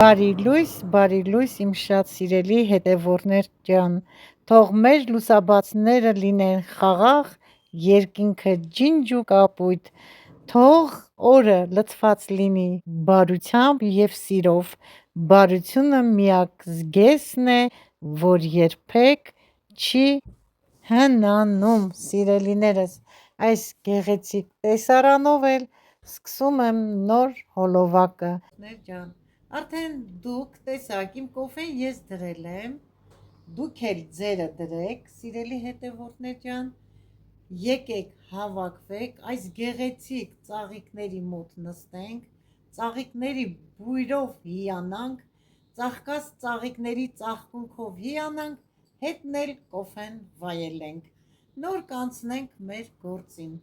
Բարի լույս իմ շատ սիրելի հետևորդներ ջան, թող մեր լուսաբացները լինեն խաղաղ, երկինքը ջինջ ու կապույտ, թող օրը լցված լինի բարությամբ և սիրով, բարությունը միակ զգեստն է, որ երբեք չի հնանում, սիրելիներս, այս գեղեցիկ տեսարանով էլ սկսում եմ նոր հոլովակը, արդեն դուք տեսաք իմ կոֆեն ես դրել եմ, դուք էլ ձերը դրեք, սիրելի հետևորդներ ջան, եկեք հավաքվեք, այս գեղեցիկ ծաղիկների մոտ նստենք, ծաղիկների բույրով հիանանք, ծաղկած ծաղիկների ծաղկունքով հիանանք, հետն էլ կոֆեն վայելենք, նոր կանցնենք մեր գործին։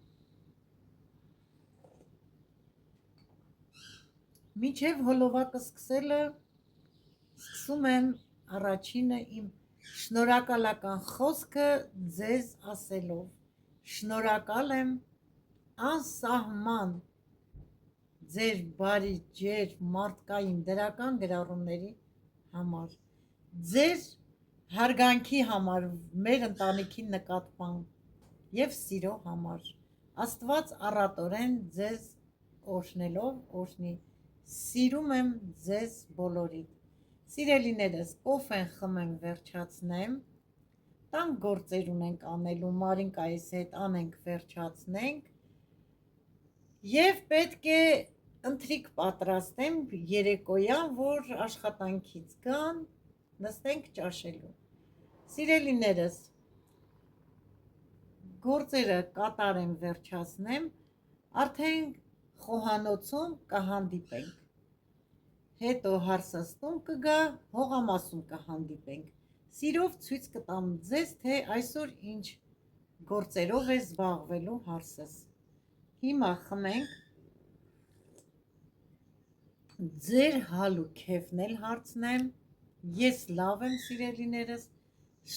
Մինչև հոլովակը սկսում եմ առաջինը իմ շնորհակալական խոսքը ձեզ ասելով, շնորհակալ եմ անսահման ձեր բարի, ջերմ, մարդկային, դրական գրառումների համար, ձեր հարգանքի համար, մեր ընտանիքի նկատմամբ և սիրո համար, Աստված առատորեն ձեզ օրհնելով օրհնի, սիրում եմ ձեզ բոլորիդ, սիրելիներս, կոֆեն խմեմ վերջացնեմ, տան գործեր ունենք անելու, Մարինկայիս հետ անենք վերջացնենք և պետք է ընթրիք պատրաստեմ երեկոյան, որ աշխատանքից գան, նստենք ճաշելու, սիրելիներս, գործերը կատարեմ վերջացնեմ, արդեն խոհանոցում կհանդիպենք, հետո հարսս տուն կգա, հողամասում կհանդիպենք, սիրով ցույց կտամ ձեզ, թե այսօր ինչ գործերով է զբաղվելու հարսս, հիմա խմենք, ձեր հալ ու քեֆն էլ հարցնեմ, ես լավ եմ սիրելիներս,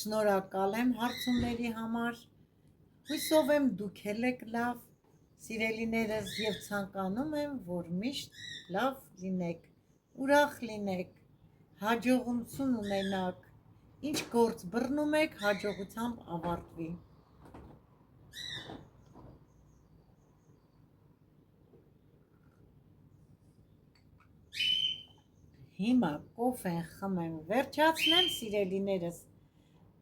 շնորհակալ եմ հարցումների համար, հուսով եմ դուք էլ եք լավ, սիրելիներս և ցանկանում եմ, որ միշտ լավ լինեք, ուրախ լինեք, հաջողություն ունենաք, ինչ գործ բռնում եք, հաջողությամբ ավարտվի։ Հիմա կոֆեն խմեմ վերջացնեմ, սիրելիներս,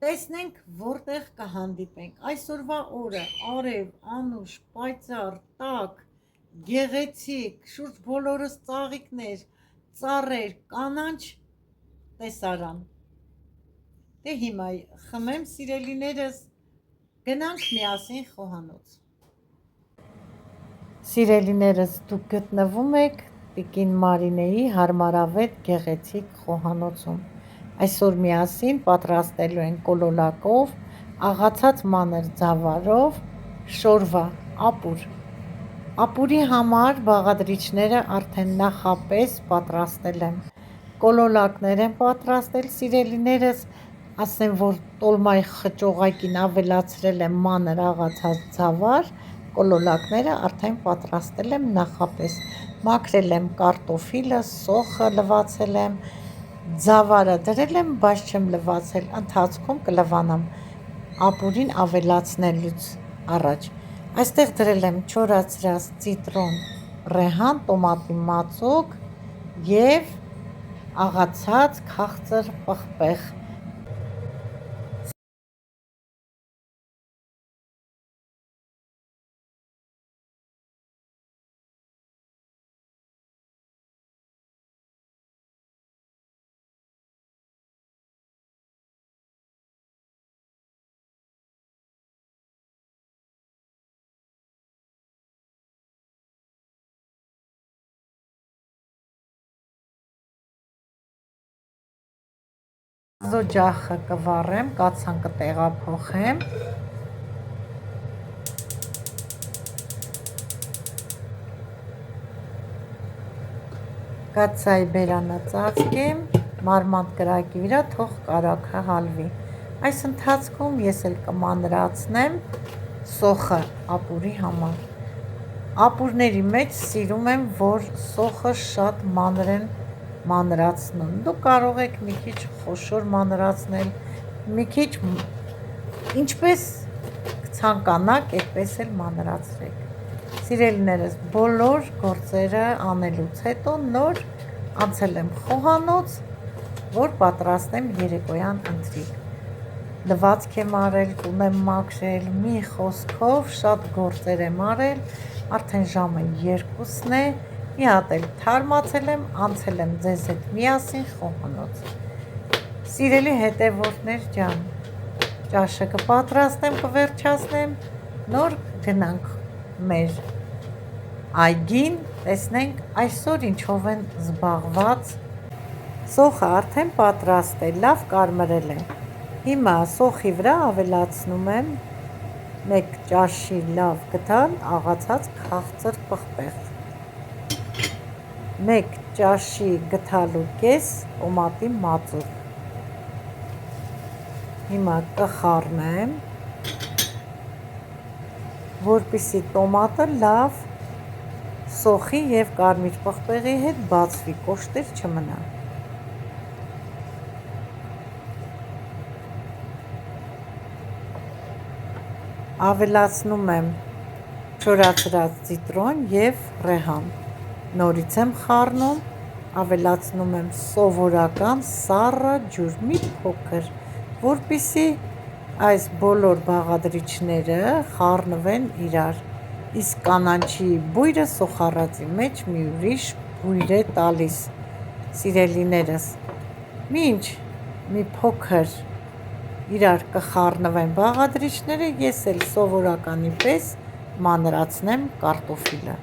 տեսնենք որտեղ կհանդիպենք, այսօրվա օրը արև, անուշ, պայծառ, տաք, գեղեցիկ, շուրջ բոլորս ծաղիկներ, ծառեր, կանաչ տեսարան, դե հիմա խմեմ սիրելիներս, գնանք միասին խոհանոց, սիրելիներս, դուք գտնվում եք տիկին Մարինեի հարմարավետ գեղեցիկ խոհանոցում, այսօր միասին պատրաստելու ենք կոլոլակով, աղացած մանր ձավարով, շորվա, ապուր, ապուրի համար բաղադրիչները արդեն նախապես պատրաստել եմ, կոլոլակներ եմ պատրաստել, սիրելիներս, ասեմ, որ տոլմայի խճողակին ավելացրել եմ մանր աղացած ձավար, կոլոլակները արդեն պատրաստել եմ նախապես, մաքրել եմ կարտոֆիլը, սոխը լվացել եմ, ձավարը դրել եմ, բայց չեմ լվացել, ընթացքում կլվանամ, ապուրին ավելացնելուց առաջ, այստեղ դրել եմ չորացրած ծիտրոն, ռեհան, տոմատի մածուկ և աղացած քաղցր պղպեղ, ջախը կվառեմ, կացան կտեղափոխեմ, կացայի բերանը ծածկեմ, մարմանդ կրակի վրա թող կարագը հալվի, այս ընթացքում ես էլ կմանրացնեմ սոխը ապուրի համար, ապուրների մեջ սիրում եմ, որ սոխը շատ մանր են մանրացնում։ Դուք կարող եք մի քիչ խոշոր մանրացնել, մի քիչ ինչպես ցանկանաք, այդպես էլ մանրացրեք։ Սիրելիներս, բոլոր գործերը անելուց հետո նոր անցել եմ խոհանոց, որ պատրաստեմ երեկոյան ընթրիք։ Լվացք եմ արել, տուն եմ մաքրել, մի խոսքով շատ գործեր եմ արել, արդեն ժամը 2-ն է, մի հատ էլ թարմացել եմ, անցել եմ ձեզ հետ միասին խոհանոց։ Սիրելի հետևորդներ ջան, ճաշը կպատրաստեմ, կվերջացնեմ, նոր գնանք մեր այգին, տեսնենք այսօր ինչով են զբաղված։ Սոխը արդեն պատրաստ է, լավ կարմրել է։ Հիմա սոխի վրա ավելացնում եմ 1 ճաշի լավ գդալ աղացած քաղցր պղպեղ, 1 ճաշի գդալու կես տոմատի մածուկ։ Հիմա կխառնեմ, որպեսզի տոմատը լավ սոխի և կարմիր պղպեղի հետ բացվի, կոշտեր չմնա։ Ավելացնում եմ չորացրած ցիտրոն և ռեհան, նորից եմ խառնում, ավելացնում եմ սովորական սառը ջուր, մի փոքր, որպեսզի այս բոլոր բաղադրիչները խառնվեն իրար, իսկ կանաչի բույրը սոխառածի մեջ մի ուրիշ բույր է տալիս, սիրելիներս, մինչ մի փոքր իրար կխառնվեն բաղադրիչները, ես էլ սովորականի պես մանրացնեմ կարտոֆիլը։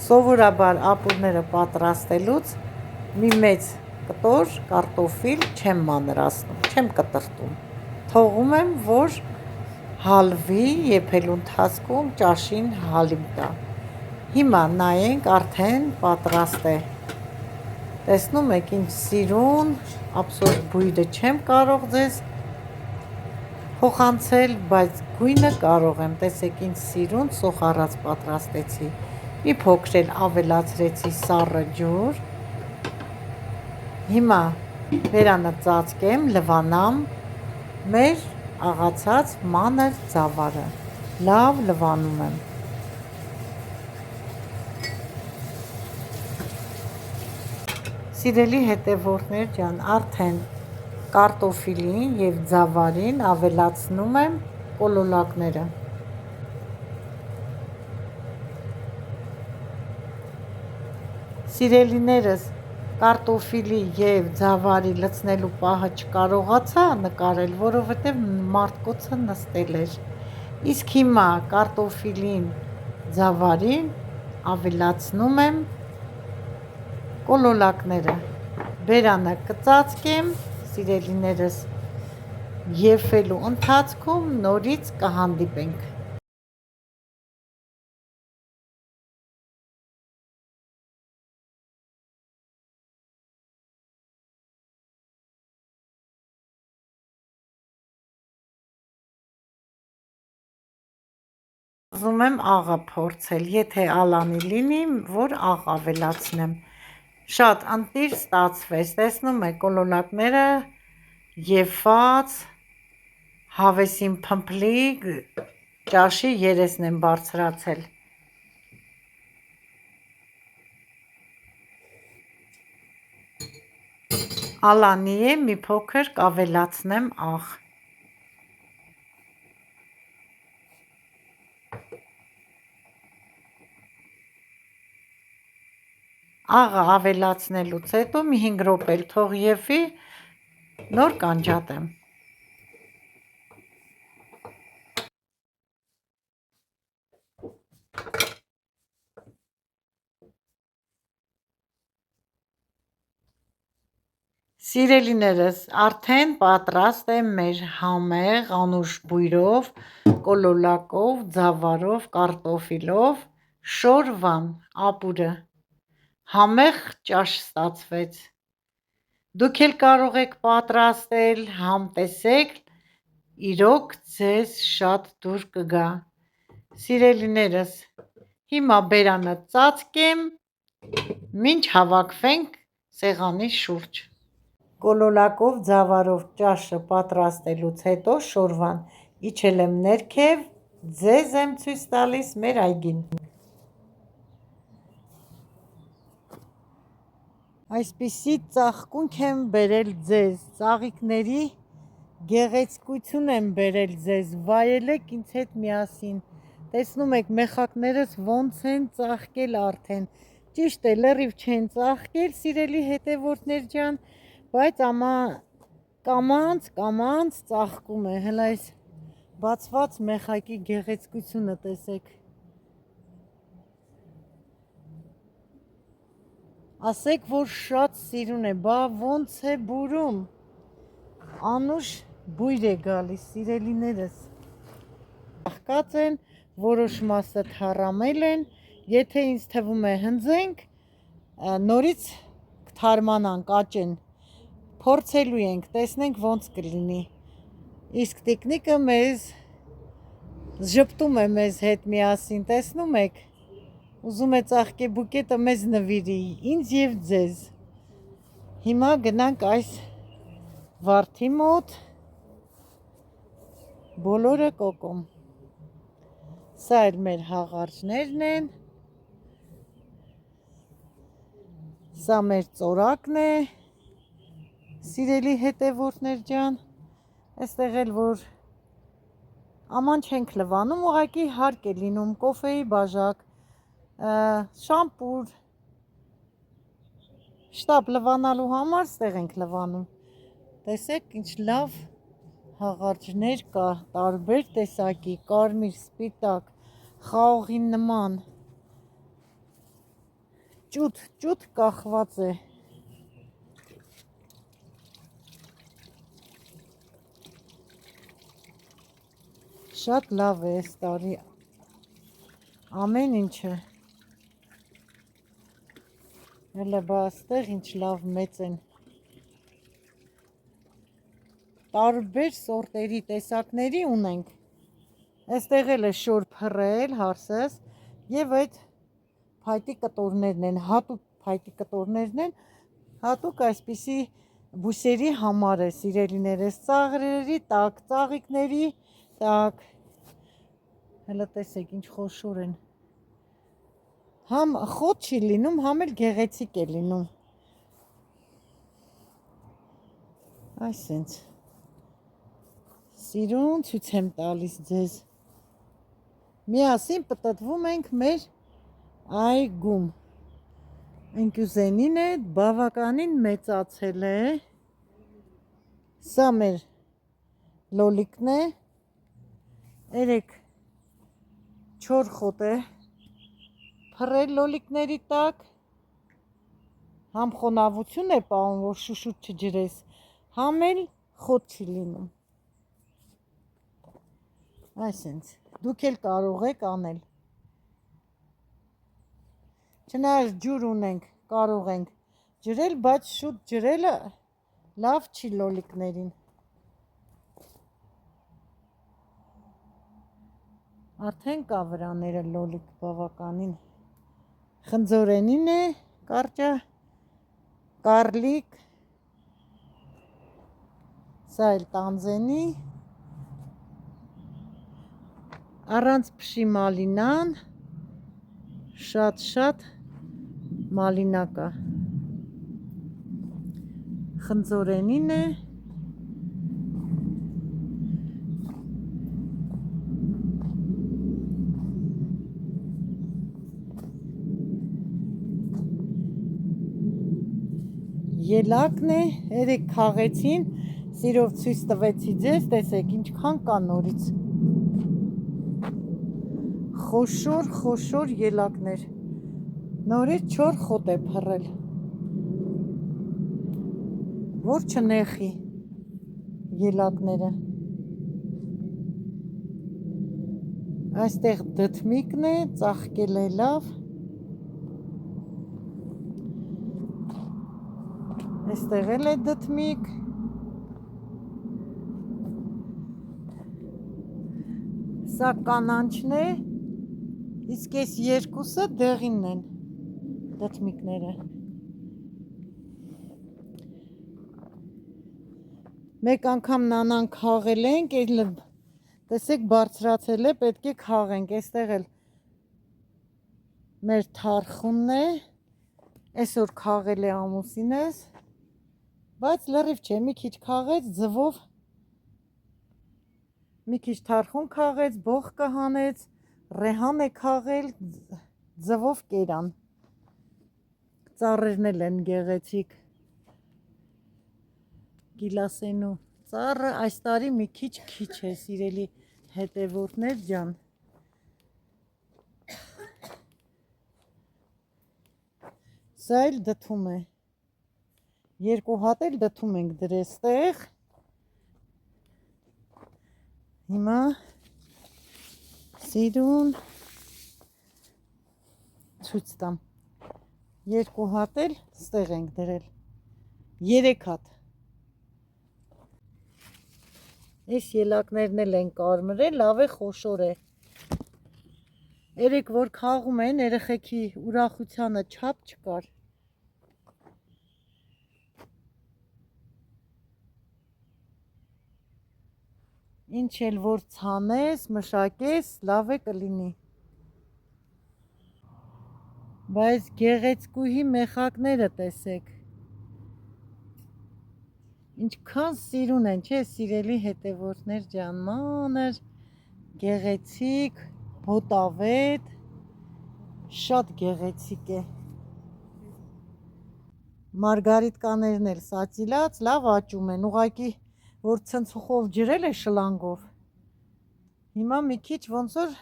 Սովորաբար ապուրները պատրաստելուց մի մեծ կտոր կարտոֆիլ չեմ մանրացնում, չեմ կտրտում, թողում եմ, որ հալվի, եփելու ընթացքում ճաշին հալիմ տա։ Հիմա նայենք, արդեն պատրաստ է։ Տեսնում եք ինչ սիրուն, ափսոս բույրը չեմ կարող ձեզ փոխանցել, բայց գույնը կարող եմ, տեսեք ինչ սիրուն սոխառած պատրաստեցի։ Մի փոքր էլ ավելացրեցի սառը ջուր։ Հիմա բերանը ծածկեմ, լվանամ մեր աղացած մանր ծավալը, լավ լվանում եմ։ Սիրելի հետևորդներ ջան, արդեն կարտոֆիլին և ձավարին ավելացնում եմ կոլոլակները։ Սիրելիներս, կարտոֆիլի և ձավարի լցնելու պահը չկարողացա նկարել, որովհետև մարդկոցը նստել էր։ Իսկ հիմա կարտոֆիլին, ձավարին ավելացնում եմ կոլոլակները։ Բերանը կծածկեմ, սիրելիներս, եփելու ընթացքում նորից կհանդիպենք։ Ուզում եմ աղը փորձել, եթե ալանի լինի, որ աղ ավելացնեմ։ Շատ ընտիր ստացվեց, տեսնում եք կոլոլակները եփած, հավեսին փմփլիկ, ճաշի երեսն եմ բարձրացել։ Ալանի է, մի փոքր կավելացնեմ աղ։ Աղը ավելացնելուց հետո մի 5 րոպե թող եփի, նոր կանջատեմ։ Սիրելիներս, արդեն պատրաստ է մեր համեղ անուշ բույրով, կոլոլակով, ձավարով, կարտոֆիլով շորվան ապուրը։ Համեղ ճաշ ստացվեց։ Դուք էլ կարող եք պատրաստել, համտեսեք, իրոք ձեզ շատ դուր կգա։ Սիրելիներս, հիմա բերանը ծածկեմ, մինչ հավաքվենք սեղանի շուրջ։ Կոլոլակով ձավարով ճաշը պատրաստելուց հետո շորվան իջել եմ ներքև, ձեզ եմ ցույց տալիս մեր այգին։ Այսպիսի ծաղկունք եմ բերել ձեզ, ծաղիկների գեղեցկություն եմ բերել ձեզ, վայելեք ինձ հետ միասին։ Տեսնում եք մեխակներս ոնց են ծաղկել արդեն, ճիշտ է լրիվ չեն ծաղկել սիրելի հետևորդներ ջան, բայց կամանց ծաղկում է, հələ այս բացված մեխակի գեղեցկությունը տեսեք։ Ասեք, որ շատ սիրուն է, բա ոնց է բուրում, անուշ բույր է գալիս, սիրելիներս։ Ծաղկած են, որոշ մասը թառամել են, եթե ինձ թվում է հնձենք, նորից կթարմանանք, աճեն, փորձելու ենք, տեսնենք ոնց կլինի։ Իսկ տիկնիկը մեզ ժպտում է մեզ հետ միասին, տեսնում եք, ուզում է ծաղկե բուկետը մեզ նվիրի, ինձ և ձեզ։ Հիմա գնանք այս վարդի մոտ, բոլորը կոկոմ։ Սա էլ մեր հաղարջներն են, սա մեր ծորակն է, սիրելի հետևորդներ ջան, այստեղ էլ որ աման չենք լվանում, ուղղակի հարկ է լինում, կոֆեի բաժակ, շամպուր, շտապ լվանալու համար ստեղ ենք լվանում։ Տեսեք ինչ լավ հաղարջներ կա, տարբեր տեսակի, կարմիր, սպիտակ, խաղողի նման, ճուտ կախված է։ Շատ լավ է այս տարի ամեն ինչը։ Հələ բա աստեղ ինչ լավ մեծ են։ Տարբեր սորտերի տեսակների ունենք։ Այստեղ էլ է շոր փռել հարսս եւ այդ փայտի կտորներն են, հատուկ փայտի կտորներն են, հատուկ այսպիսի բույսերի համար է, սիրելիներս, ծաղրերի տակ, ծաղիկների տակ։ Հələ տեսեք ինչ խոշոր են։ Համ խոտ չի լինում, համ էլ գեղեցիկ է լինում։ Այսինչ սիրուն ցույց եմ տալիս ձեզ։ Միասին պտտվում ենք մեր այգում։ Ընկյուզենին է, բավականին մեծացել է։ Սա մեր լոլիկն է, 3-4 խոտ է փռել լոլիկների տակ, համ խոնավություն է պահում, որ շուշուտ չջրես, համ էլ խոտ չի լինում։ Այսինչ, դուք էլ կարող եք անել։ Չնայած ջուր ունենք, կարող ենք ջրել, բայց շուտ ջրելը լավ չի լոլիկներին։ Արդեն կա վրաները լոլիկ բավականին։ Խնձորենին է, կարճա, կարլիկ, սա էլ տանձենի, առանց փշի մալինան, շատ մալինա կա։ Խնձորենին է, ելակն է, երեք քաղեցին, սիրով ցույց տվեցի ձեզ, տեսեք ինչքան կա նորից։ Խոշոր ելակներ, նորից 4 խոտ է փռել։ որ չնեխի ելակները։ Այստեղ դդմիկն է, ծաղկել է լավ։ Այստեղ էլ է դդմիկ։ Սա կանանչն է, իսկ այս երկուսը դեղինն են դդմիկները։ Մեկ անգամ նանան քաղել ենք, տեսեք բարձրացել է, պետք է քաղենք, այստեղ էլ մեր թարխունն է, այսօր քաղել է ամուսինս, բայց լրիվ չէ, մի քիչ քաղեց, ձվով, մի քիչ թարխուն քաղեց, բող կհանեց, ռեհան է քաղել, ձվով կերան, ծառերն էլ են գեղեցիկ, գիլասենու ծառը այս տարի մի քիչ է, սիրելի հետևորդներ ջան։ Սա էլ դդում է, երկու հատ էլ դդում ենք դրեստեղ, հիմա սիրուն ցույց տամ, երկու հատ էլ ստեղ ենք դրել, 3 հատ։ Այս ելակներն էլ են կարմրել, լավ է խոշոր է։ Երեք որ քաղում են, երեխեքի ուրախությանը չափ չկար։ Ինչ էլ որ ցանես, մշակես, լավ է կլինի։ Բայց գեղեցկուհի մեխակները տեսեք։ Ինչքան սիրուն են, չէ, սիրելի հետևորդներ ջան, մանր, գեղեցիկ, հոտավետ, շատ գեղեցիկ է։ Մարգարիտկաներն էլ սացիլած, լավ աճում են, ուղղակի որ ցնցուխով ջրել է շլանգով։ Հիմա մի քիչ ոնց որ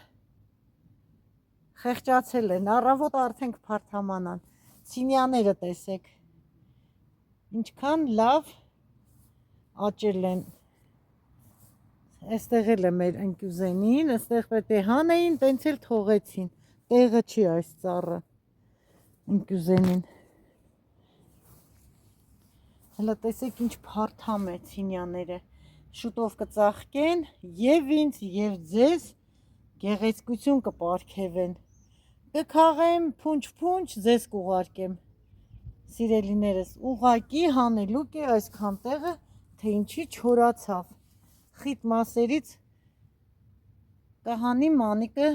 խեղճացել են, առավոտ արդեն կփարթամանան։ Ցինյաները տեսեք։ Ինչքան լավ աճել են, այստեղ էլ է մեր ընկյուզենին, այստեղ պետք է հանեին, տենց էլ թողեցին, տեղը չի այս ծառը ընկյուզենին, հլա տեսեք ինչ փարթամ է ցինյաները, շուտով կծաղկեն և ինձ և ձեզ գեղեցկություն կպարգևեն, կքաղեմ փունջ, ձեզ կուղարկեմ, սիրելիներս, ուղղակի հանելուկ է այսքան տեղը, թե ինչի չորացավ, խիտ մասերից կհանի մանիկը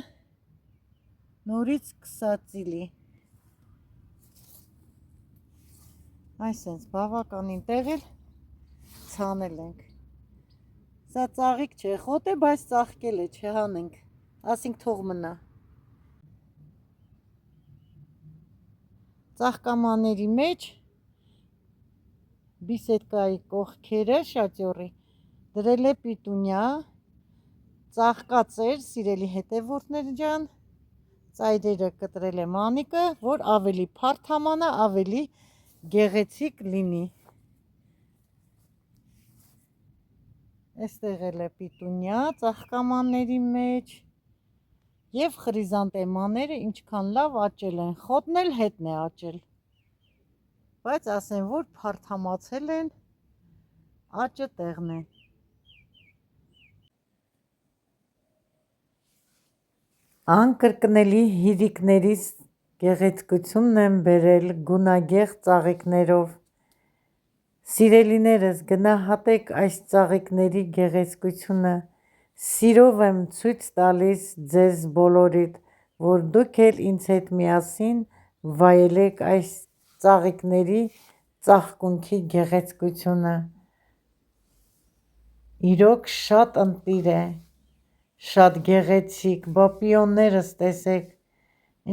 նորից կսածիլի, այսենց բավականին տեղել ցանել ենք, սա ծաղիկ չէ, խոտ է, բայց ծաղկել է, չհանենք, ասինք թող մնա, ծաղկամանների մեջ բիսեդկայի կողքերը շատյորի դրել է պիտունյա, ծաղկածեր, սիրելի հետևորդներ ջան, ծայրերը կտրել է մանիկը, որ ավելի փարթամանա, ավելի գեղեցիկ լինի։ Այստեղ էլ է պիտունյա ծաղկամանների մեջ և խրիզանտեմաները ինչքան լավ աճել են, խոտն էլ հետն է աճել, բայց ասեն, որ փարթամացել են, աճը տեղն է։ Անկրկնելի հիրիկներից գեղեցկությունն եմ բերել գունագեղ ծաղիկներով։ Սիրելիներս, գնահատեք այս ծաղիկների գեղեցկությունը, սիրով եմ ցույց տալիս ձեզ բոլորիդ, որ դուք էլ ինձ հետ միասին վայելեք այս ծաղիկների ծաղկունքի գեղեցկությունը։ Իրոք շատ ընտիր է, շատ գեղեցիկ, բա պիոններս տեսեք,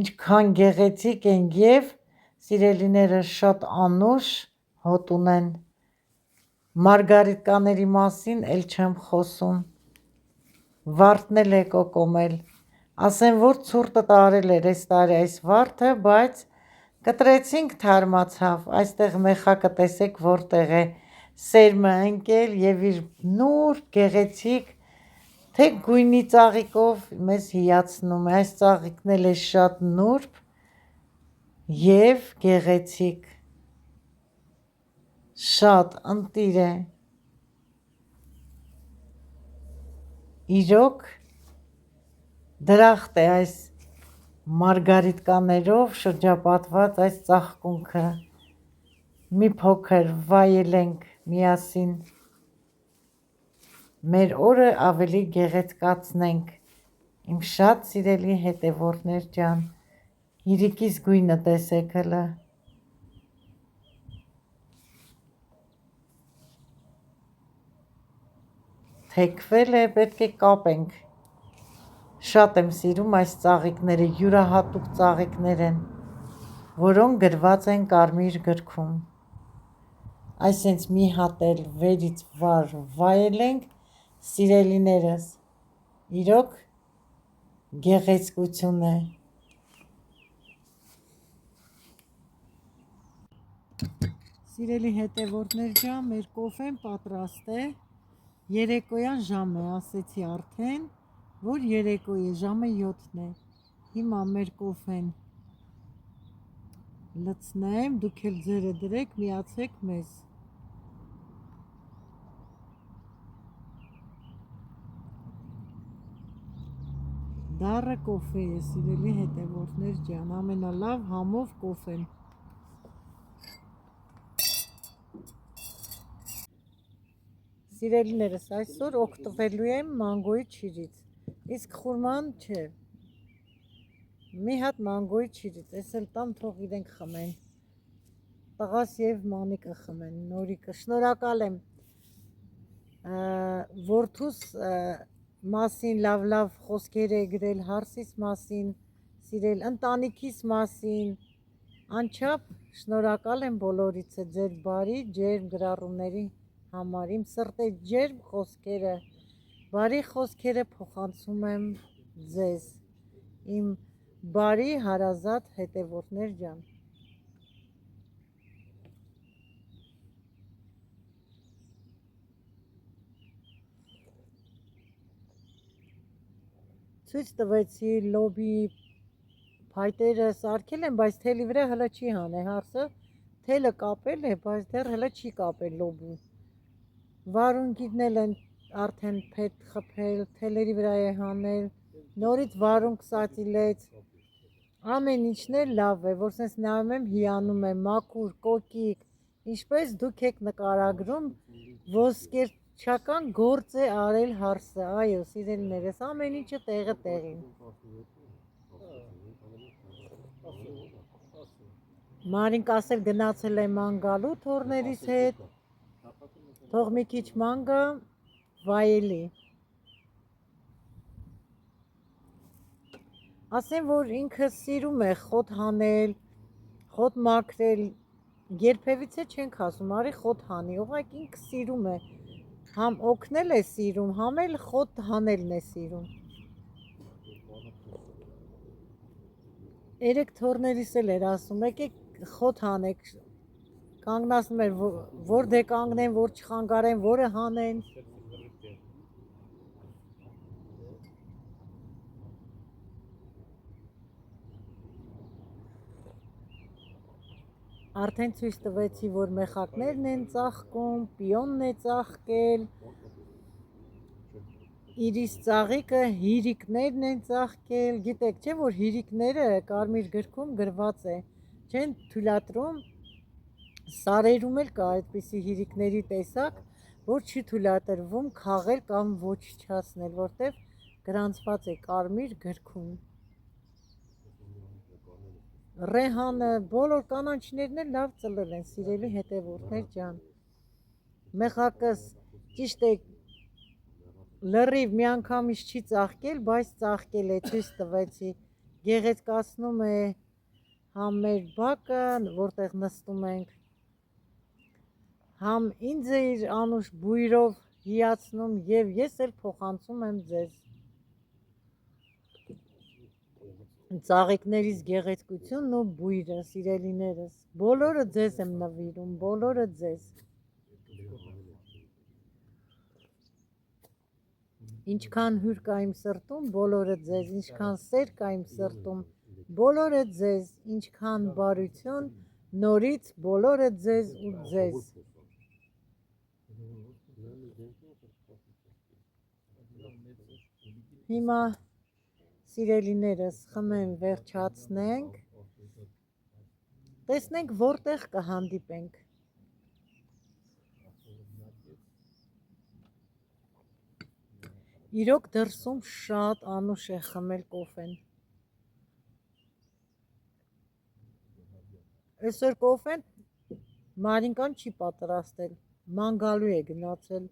ինչքան գեղեցիկ են և սիրելիներս շատ անուշ հոտ ունեն, մարգարիտկաների մասին էլ չեմ խոսում, վարդն էլ է կոկոմել, ասեն, որ ցուրտը տարել էր այս տարի այս վարդը, բայց կտրեցինք թարմացավ, այստեղ մեխակը տեսեք որտեղ է, սերմը ընկել եւ իր նուրբ գեղեցիկ թե գույնի ծաղիկով մեզ հիացնում է, այս ծաղիկն էլ է շատ նուրբ եւ գեղեցիկ, շատ ընտիր է, իրոք դրախտ է այս մարգարիտկաներով շրջապատված այս ծաղկունքը, մի փոքր վայելենք միասին, մեր օրը ավելի գեղեցկացնենք, իմ շատ սիրելի հետևորդներ ջան, իրիկիս գույնը տեսեք հլը, թեքվել է, պետք է կապենք, շատ եմ սիրում այս ծաղիկները, յուրահատուկ ծաղիկներ են, որոնք գրված են կարմիր գրքում, այսենց մի հատ էլ վերից վար վայելենք, սիրելիներս, իրոք գեղեցկություն է, սիրելի հետևորդներ ջան, մեր կոֆեն պատրաստ է, երեկոյան ժամ է, ասեցի արդեն, որ երեկո է, ժամը 7-ն է, հիմա մեր կոֆեն լցնեմ, դուք էլ ձերը դրեք, միացեք մեզ, դառը կոֆե է, սիրելի հետևորդներ ջան, ամենալավ համով կոֆեն, սիրելիներս, այսօր օգտվելու եմ մանգոյի չիրից, իսկ խուրման չէ, մի հատ մանգոյի չիրից, ես էլ տամ թող իրենք խմեն, տղաս և մանիկը խմեն, նորիկը, շնորհակալ եմ որդուս մասին լավ խոսքեր է գրել, հարսիս մասին, սիրել ընտանիքիս մասին, անչափ շնորհակալ եմ բոլորիցը ձեր բարի ջերմ գրառումների համար, իմ սրտե ջերմ խոսքերը, բարի խոսքերը փոխանցում եմ ձեզ, իմ բարի հարազատ հետևորդներ ջան, ցույց տվեցի լոբի փայտերը սարքել եմ, բայց թելի վրա հլը չի հանե հարսը, թելը կապել է, բայց դեռ հլը չի կապել լոբու, վարունգին էլ են արդեն փետ խփել, թելերի վրա է հանել, նորից վարունգ սատիլեց, ամեն ինչն էլ լավ է, որ սենց նայում եմ, հիանում եմ, մաքուր, կոկիկ, ինչպես դուք եք նկարագրում, ոսկերչական գործ է արել հարսը, այո, սիրելիներս, ամեն ինչը տեղը տեղին, Մարինք ասել գնացել է ման գալու թորներիս հետ, թող մի քիչ ման գա, վայելի, ասեմ, որ ինքը սիրում է խոտ հանել, խոտ մաքրել, երբևիցե չենք ասում, արի խոտ հանի, ուղղակի ինքը սիրում է, համ օգնել է սիրում, համ էլ խոտ հանելն է սիրում, երեք թորներիս էլ էր ասում, եկեք խոտ հանեք, կանգնացնում էր, որ դե կանգնեն, որ չխանգարեն, որը հանեն, արդեն ցույց տվեցի, որ մեխակներն են ծաղկում, պիոնն է ծաղկել, իրիս ծաղիկը հիրիկներն են ծաղկել, գիտեք չէ, որ հիրիկները կարմիր գրքում գրված է, չեն թույլատրում, սարերում էլ կա այդպիսի հիրիկների տեսակ, որ չի թույլատրվում քաղել կամ ոչնչացնել, որտեղ գրանցված է կարմիր գրքում, Ռեհանը, բոլոր կանաչիներն էլ լավ ծլել են, սիրելի հետևորդներ ջան, մեխակս ճիշտ է լրիվ միանգամից չի ծաղկել, բայց ծաղկել է, ցույց տվեցի, գեղեցկացնում է համ մեր բակը, որտեղ նստում ենք, համ ինձ է իր անուշ բույրով հիացնում և ես էլ փոխանցում եմ ձեզ, ծաղիկներից գեղեցկությունն ու բույրը, սիրելիներս, բոլորը ձեզ եմ նվիրում, բոլորը ձեզ, Ինչքան հյուր կա իմ սրտում, բոլորը ձեզ, ինչքան սեր կա իմ սրտում, բոլորը ձեզ, ինչքան բարություն, նորից բոլորը ձեզ ու ձեզ։ Հիմա սիրելիներս խմեն վերջացնենք, տեսնենք որտեղ կհանդիպենք։ Իրոք դրսում շատ անուշ է խմել կոֆեն։ Այսօր կոֆեն Մարինկան չի պատրաստել, մանգալու է գնացել։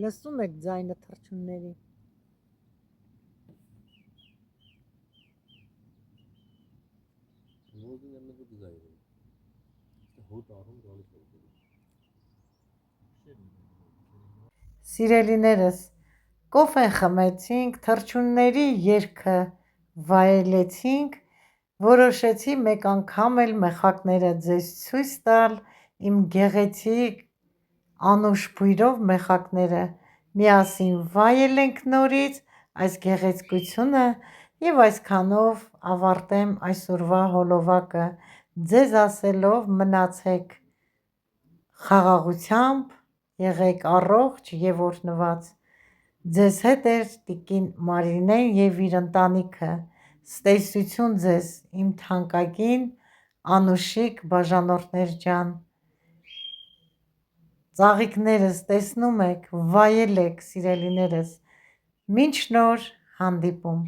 Լսում եք ձայնը թռչունների։ Սիրելիներս, կոֆեն խմեցինք, թռչունների երգը վայելեցինք, որոշեցի մեկ անգամ էլ մեխակները ձեզ ցույց տալ, իմ գեղեցիկ անուշ բույրով մեխակները, միասին վայելենք նորից այս գեղեցկությունը և այսքանով ավարտեմ այսօրվա հոլովակը, ձեզ ասելով մնացեք խաղաղությամբ, եղեք առողջ և օրհնված, ձեզ հետ էր տիկին Մարինեն և իր ընտանիքը, ստեսություն ձեզ իմ թանկագին անուշիկ բաժանորդներ ջան, ծաղիկներս տեսնում եք, վայելեք սիրելիներս, մինչ նոր հանդիպում։